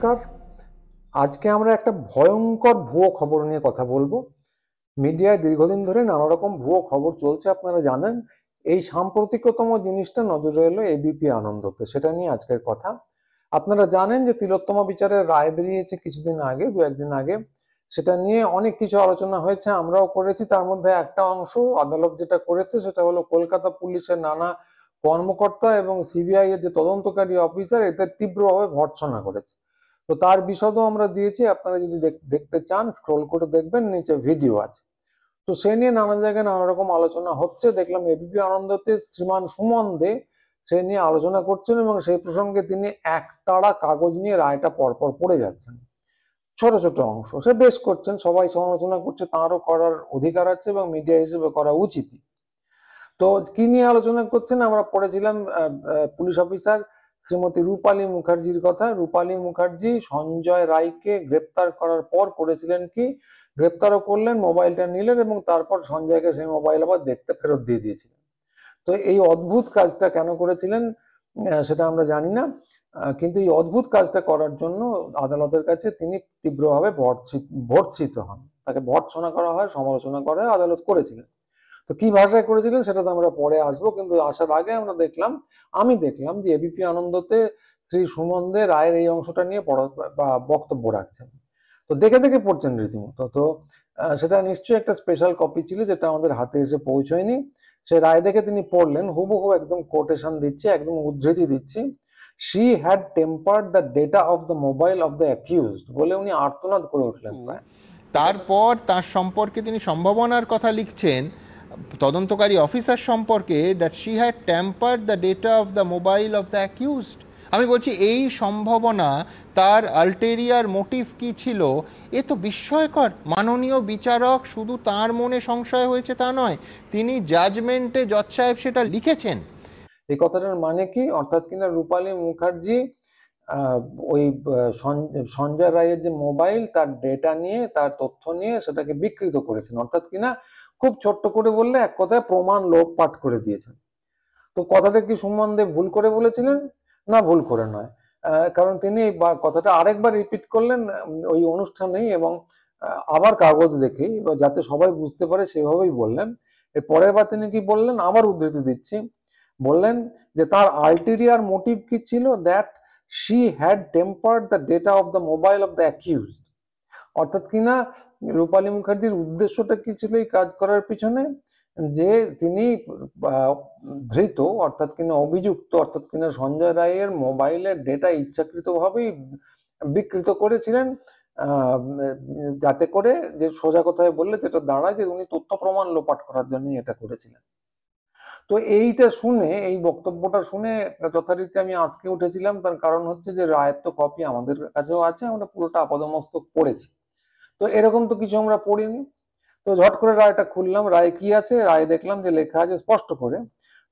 নমস্কার। আজকে আমরা একটা ভয়ঙ্কর ভুয়ো খবর নিয়ে কথা বলবো। মিডিয়ায় দীর্ঘদিন ধরে নানা রকম ভুয়ো খবর চলছে, আপনারা জানেন। এই সাম্প্রতিকতম জিনিসটা নজরে এলো এবিপি আনন্দতে, সেটা নিয়ে আজকের কথা। আপনারা জানেন যে তিলোত্তমা বিচারের রায় বেরিয়েছে কিছুদিন আগে, দু একদিন আগে। সেটা নিয়ে অনেক কিছু আলোচনা হয়েছে, আমরাও করেছি। তার মধ্যে একটা অংশ আদালত যেটা করেছে সেটা হলো কলকাতা পুলিশের নানা কর্মকর্তা এবং সিবিআই এর যে তদন্তকারী অফিসার এদের তীব্রভাবে ভর্ৎসনা করেছে। তো তার বিশদও আমরা দিয়েছি, আপনারা যদি দেখতে চান স্ক্রল করে দেখবেন, নিচে ভিডিও আছে। তো সে নিয়ে নানা জায়গায় নানা রকম আলোচনা হচ্ছে। দেখলাম এবিপি আনন্দতে শ্রীমান সুমন দে সে নিয়ে আলোচনা করছেন এবং সেই প্রসঙ্গে তিনি একতাড়া কাগজ নিয়ে রায়টা পরপর পড়ে যাচ্ছেন। ছোট ছোট অংশ সে বেশ করছেন, সবাই সমালোচনা করছে, তাঁরও করার অধিকার আছে এবং মিডিয়া হিসেবে করা উচিত। তো কি নিয়ে আলোচনা করছেন আমরা পড়েছিলাম পুলিশ অফিসার শ্রীমতী রূপালী মুখার্জির কথা। রূপালী মুখার্জি সঞ্জয় রায়কে গ্রেপ্তার করার পর করেছিলেন কি, গ্রেপ্তারও করলেন, মোবাইলটা নিলেন এবং তারপর সঞ্জয়কে সেই মোবাইল আবার দেখতে ফেরত দিয়ে দিয়েছিলেন। তো এই অদ্ভুত কাজটা কেন করেছিলেন সেটা আমরা জানি না, কিন্তু এই অদ্ভুত কাজটা করার জন্য আদালতের কাছে তিনি তীব্রভাবে ভর্ৎসিত হন, তাকে ভর্ৎসনা করা হয়, সমালোচনা করা হয়, আদালত করেছিলেন। তো কি ভাষায় করেছিলেন সেটা তো আমরা পরে আসবো, কিন্তু আসার আগে আমি দেখলাম যে এবিপি আনন্দতে শ্রী সুমন দে রায়ের এই অংশটা নিয়ে বক্তব্য রাখছেন। তো দেখে দেখে পড়ছেন রীতিমতো। তো সেটা নিশ্চয়ই একটা স্পেশাল কপি ছিল যেটা আমাদের হাতে এসে পৌঁছয়নি। সে রায় দেখে তিনি পড়লেন, হুবহু একদম কোটেশন দিচ্ছি, একদম উদ্ধৃতি দিচ্ছি। "She had tempered the data of the mobile of the accused" বলে উনি আর্তনাদ করে উঠলেন প্রায়। তারপর তার সম্পর্কে তিনি সম্ভাবনার কথা লিখছেন, তদন্তকারী অফিসার সম্পর্কে, that she had tempered the data of the mobile off the accused. আমি বলছি এই সম্ভাবনা, তার আলটেরিয়ার মোটিভ কি ছিল, এ তো বিস্ময়কর। মাননীয় বিচারক শুধু তার মনে সংশয় হয়েছে তা নয়, তিনি জাজমেন্টে জজ সাহেব সেটা লিখেছেন। এই কথাটার মানে কি? অর্থাৎ কিনা রূপালী মুখার্জি ওই সঞ্জয় রায়ের যে মোবাইল, তার ডেটা নিয়ে, তার তথ্য নিয়ে সেটাকে বিকৃত করেছেন। অর্থাৎ কিনা খুব ছোট্ট করে বললে এক কথায় প্রমাণ লোপাট করে দিয়েছেন। তো কথাটা কি সুমন দেব ভুল করে বলেছিলেন? না, ভুল করে নয়। কারণ তিনি কথাটা আরেকবার রিপিট করলেন ওই অনুষ্ঠানেই, এবং আবার কাগজ দেখেই, যাতে সবাই বুঝতে পারে সেভাবেই বললেন। এর পরের বার তিনি কি বললেন, আবার উদ্ধৃতি দিচ্ছি, বললেন যে তার আলটেরিয়ার মোটিভ কি ছিল, that she had tempered the data of the mobile off the accused. অর্থাৎ কিনা রূপালী মুখার্জির উদ্দেশ্যটা কি ছিল এই কাজ করার পিছনে, যে তিনি ধৃত অর্থাৎ কিনা অভিযুক্ত অর্থাৎ কিনা সঞ্জয় রায়ের মোবাইলের ডেটা ইচ্ছাকৃতভাবেই বিকৃত করেছিলেন, যাতে করে, যে সোজা কথায় বললে যেটা দাঁড়ায়, যে উনি তথ্য প্রমাণ লোপাট করার জন্য এটা করেছিলেন। তো এইটা শুনে, এই বক্তব্যটা শুনে যথারীতি আমি আঁতকে উঠেছিলাম। তার কারণ হচ্ছে যে রায়ের তো কপি আমাদের কাছেও আছে, আমরা পুরোটা আপাদমস্তক পড়েছি। তো এরকম তো কিছু আমরা পড়িনি। তো ঝট করে রায়টা খুললাম, রায় কি আছে? রায় দেখলাম যে লেখা আছে স্পষ্ট করে,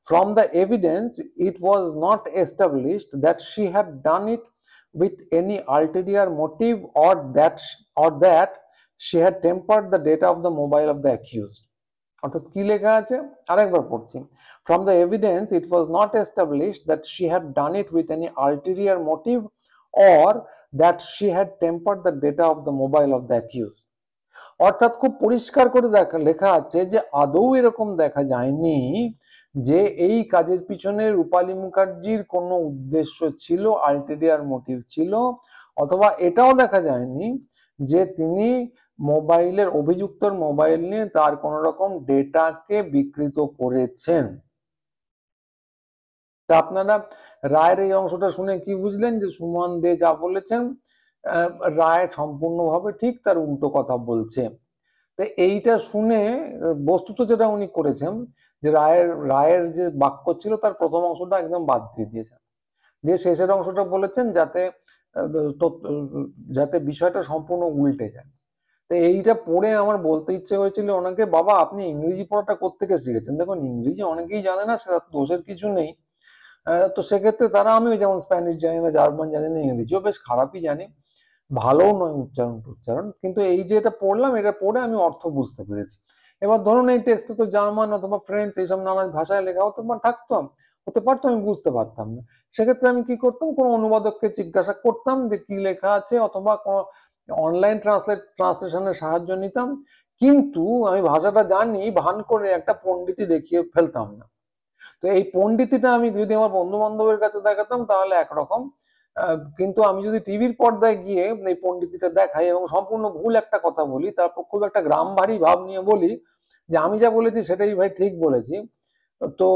"From the evidence, it was not established that she had done it with any ulterior motive or that she had tempered the data of the mobile of the accused." অর্থাৎ কি লেখা আছে আরেকবার পড়ছি, "From the evidence, it was not established that she had done it with any ulterior motive or that she had tempered the data of the mobile of the accused." অর্থাৎ খুব পরিষ্কার করে লেখা আছে যে আদৌ এরকম দেখা যায়নি যে এই কাজের পিছনে রূপালী মুখার্জির কোনো উদ্দেশ্য ছিল, আলটেরিয়ার মোটিভ ছিল, অথবা এটাও দেখা যায়নি যে তিনি মোবাইলের, অভিযুক্তর মোবাইল নিয়ে তার কোন রকম ডেটাকে বিকৃত করেছেন। তা আপনারা রায়ের এই অংশটা শুনে কি বুঝলেন? যে সুমন দে যা বলেছেন রায় সম্পূর্ণভাবে ঠিক, তার উল্টো কথা বলছে। তো এইটা শুনে বস্তুত যেটা উনি করেছেন, যে রায়ের যে বাক্য ছিল তার প্রথম অংশটা একদম বাদ দিয়ে দিয়েছেন, দিয়ে শেষের অংশটা বলেছেন যাতে যাতে বিষয়টা সম্পূর্ণ উল্টে যায়। তো এইটা পড়ে আমার বলতে ইচ্ছে হয়েছিল ওনাকে, বাবা আপনি ইংরেজি পড়াটা কোত্থেকে শিখেছেন? দেখুন ইংরেজি অনেকেই জানে না, সেটা দোষের কিছু নেই। তো সেক্ষেত্রে তারা, আমিও যেমন স্প্যানিশ জানি না, জার্মান জানি না, ইংরেজিও বেশ খারাপই জানি, ভালোও নয় উচ্চারণ, কিন্তু এই যে এটা পড়লাম, এটা পড়ে আমি অর্থ বুঝতে পেরেছি। এবার ধরুন এই টেক্সটে তো জার্মান অথবা ফ্রেঞ্চ এইসব নানা ভাষায় লেখা হতো বা থাকতো, হতে পারতো, আমি বুঝতে পারতাম না। সেক্ষেত্রে আমি কি করতাম, কোনো অনুবাদককে জিজ্ঞাসা করতাম যে কি লেখা আছে, অথবা কোনো অনলাইন ট্রান্সলেশনের সাহায্য নিতাম। কিন্তু আমি ভাষাটা জানি ভান করে একটা পণ্ডিতি দেখিয়ে ফেলতাম না। তো এই পণ্ডিতিটা আমি যদি আমার বন্ধু বান্ধবের কাছে দেখাতাম তাহলে একরকম, কিন্তু আমি যদি টিভির পর্দায় গিয়ে এই পণ্ডিতিটা দেখাই এবং সম্পূর্ণ ভুল একটা কথা বলি, তারপর খুব একটা গ্রামভারী ভাব নিয়ে বলি যে আমি যা বলেছি সেটাই ভাই ঠিক বলেছি, তো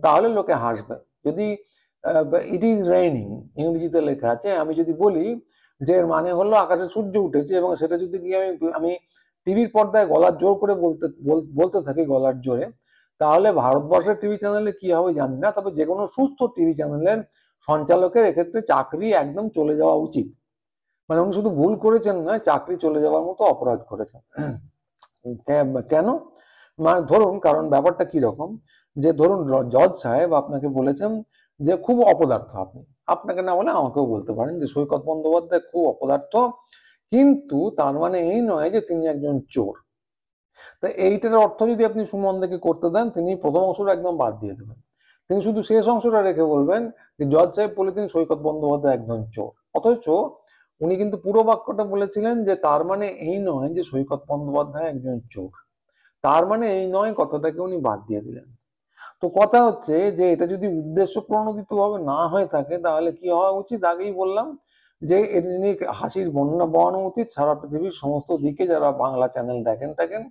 তাহলে লোকে হাসবে। যদি ইট ইজ রেইনিং ইংরেজিতে লেখা আছে, আমি যদি বলি যে এর মানে হলো আকাশে সূর্য উঠেছে, এবং সেটা যদি গিয়ে আমি টিভির পর্দায় গলার জোর করে বলতে থাকি গলার জোরে, তাহলে ভারতবর্ষের টিভি চ্যানেলে কি হবে জানি না, তবে যে কোনো সুস্থ টিভি চ্যানেলের সঞ্চালকের এক্ষেত্রে চাকরি একদম চলে যাওয়া উচিত। মানে উনি শুধু ভুল করেছেন না, চাকরি চলে যাওয়ার মতো অপরাধ করেছেন। কেন? মানে ধরুন, কারণ ব্যাপারটা কি রকম, যে ধরুন জজ সাহেব আপনাকে বলেছেন যে খুব অপদার্থ আপনি, আপনাকে না বলে আমাকেও বলতে পারেন যে সৈকত বন্দ্যোপাধ্যায় খুব অপদার্থ, কিন্তু তার মানে এই নয় যে তিনি একজন চোর। তো এইটার অর্থ যদি আপনি সুমনদাকে করতে দেন, তিনি প্রথম অংশটা একদম বাদ দিয়ে দেবেন, তিনি শুধু শেষ অংশটা রেখে বলবেন যে জজ সাহেব বলেছেন সৈকত বন্দ্যোপাধ্যায় একজন চোর। অথচ উনি কিন্তু পুরো বাক্যটা বলেছিলেন যে তার মানে এই নয় যে সৈকত বন্দ্যোপাধ্যায় একজন চোর, তার মানে এই নয় কথাটাকে উনি বাদ দিয়ে দিলেন। তো কথা হচ্ছে যে এটা যদি উদ্দেশ্য প্রণোদিত ভাবে না হয়ে থাকে, তাহলে কি হওয়া উচিত, আগেই বললাম যে এর নিয়ে হাসির বন্যা বওয়ানো উচিত সারা পৃথিবীর সমস্ত দিকে যারা বাংলা চ্যানেল দেখেন,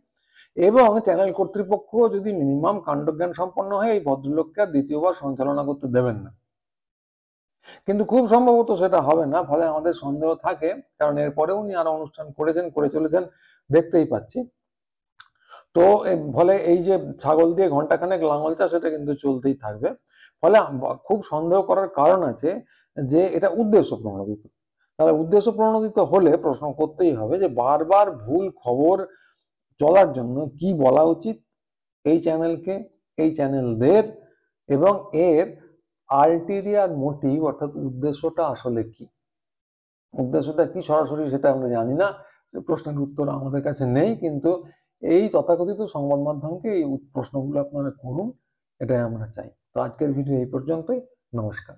এবং চ্যানেল কর্তৃপক্ষ যদি মিনিমাম কাণ্ডজ্ঞান সম্পন্ন হয় এই ভদ্রলোককে আর দ্বিতীয়বার সঞ্চালনা করতে দেবেন না। কিন্তু খুব সম্ভবত সেটা হবে না, ফলে আমাদের সন্দেহ থাকে, কারণ এরপরে উনি আরো অনুষ্ঠান করে চলেছেন, দেখতেই পাচ্ছি। তো ফলে এই যে ছাগল দিয়ে ঘন্টাখানেক লাঙল চাষ, এটা কিন্তু চলতেই থাকবে। ফলে খুব সন্দেহ করার কারণ আছে যে এটা উদ্দেশ্য প্রণোদিত। তাহলে উদ্দেশ্য প্রণোদিত হলে প্রশ্ন করতেই হবে যে বারবার ভুল খবর চলার জন্য কি বলা উচিত এই চ্যানেলকে, এই চ্যানেলদের, এবং এর আলটেরিয়ার মোটিভ অর্থাৎ উদ্দেশ্যটা আসলে কি। উদ্দেশ্যটা কি সরাসরি সেটা আমরা জানি না, প্রশ্নের উত্তর আমাদের কাছে নেই, কিন্তু এই তথাকথিত সংবাদ মাধ্যমকে এই প্রশ্নগুলো আপনারা করুন, এটাই আমরা চাই। তো আজকের ভিডিও এই পর্যন্তই। নমস্কার।